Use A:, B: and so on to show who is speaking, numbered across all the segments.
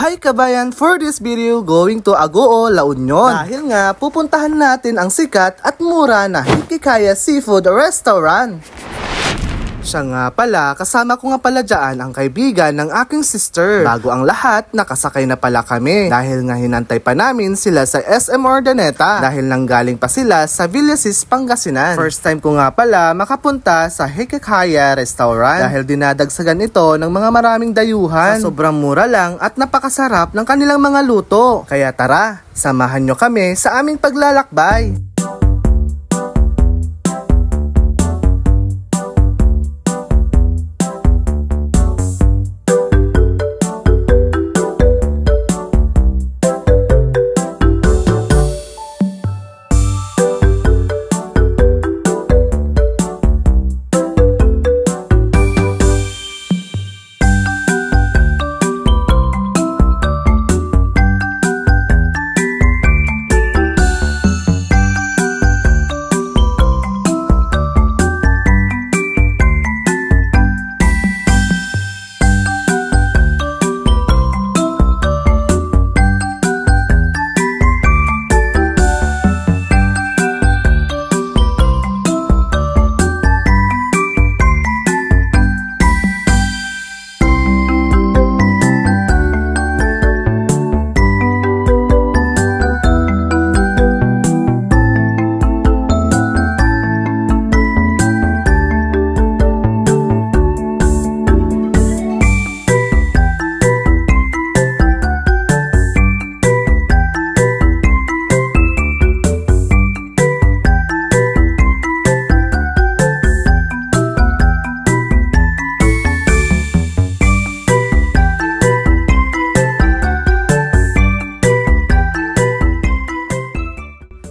A: Hi kabayan, for this video, going to Agoo, La Union. Dahil nga, pupuntahan natin ang sikat at mura na Hikikaya Seafood Restaurant. Siya nga pala, kasama ko nga pala dyan ang kaibigan ng aking sister. Bago ang lahat, nakasakay na pala kami. Dahil nga hinantay pa namin sila sa SM Urdaneta. Dahil nanggaling pa sila sa Villasis, Pangasinan. First time ko nga pala makapunta sa Hikikaya Restaurant. Dahil dinadagsagan ito ng mga maraming dayuhan. Sa sobrang mura lang at napakasarap ng kanilang mga luto. Kaya tara, samahan nyo kami sa aming paglalakbay.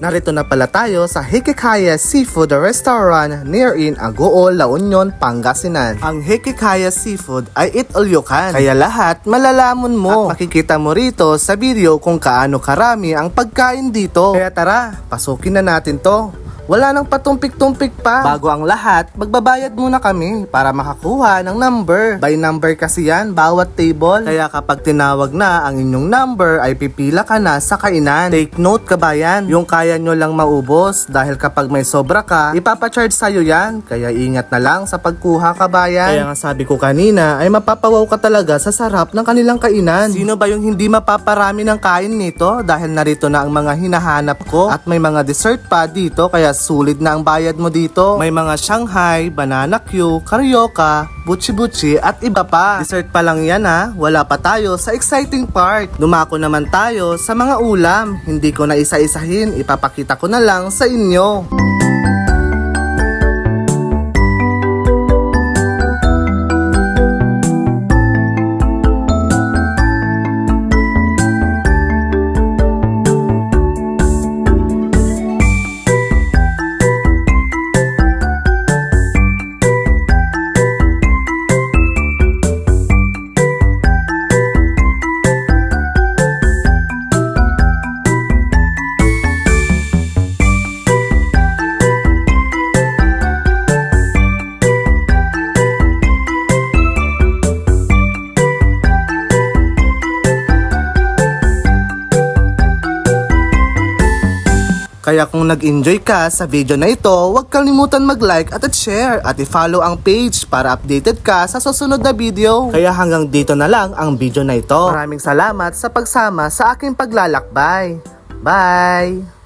A: Narito na pala tayo sa Hikikaya Seafood Restaurant near in Agoo, La Union, Pangasinan. Ang Hikikaya Seafood ay eat all you can. Kaya lahat malalaman mo. At makikita mo rito sa video kung kaano karami ang pagkain dito. Kaya tara, pasukin na natin to. Wala nang patumpik-tumpik pa. Bago ang lahat, magbabayad muna kami para makakuha ng number. By number kasi yan, bawat table. Kaya kapag tinawag na ang inyong number, ay pipila ka na sa kainan. Take note kabayan, yung kaya nyo lang maubos. Dahil kapag may sobra ka, ipapacharge sa'yo yan. Kaya ingat na lang sa pagkuha kabayan. Kaya nga sabi ko kanina, ay mapapawaw ka talaga sa sarap ng kanilang kainan. Sino ba yung hindi mapaparami ng kain nito? Dahil narito na ang mga hinahanap ko. At may mga dessert pa dito, kaya sulit na ang bayad mo dito. May mga Shanghai, Banana Q, Carioca, Buchi-Buchi at iba pa. Dessert pa lang yan ha. Wala pa tayo sa exciting part. Dumako naman tayo sa mga ulam. Hindi ko na isa-isahin. Ipapakita ko na lang sa inyo. Kaya kung nag-enjoy ka sa video na ito, huwag kalimutan mag-like at share at i-follow ang page para updated ka sa susunod na video. Kaya hanggang dito na lang ang video na ito. Maraming salamat sa pagsama sa aking paglalakbay. Bye!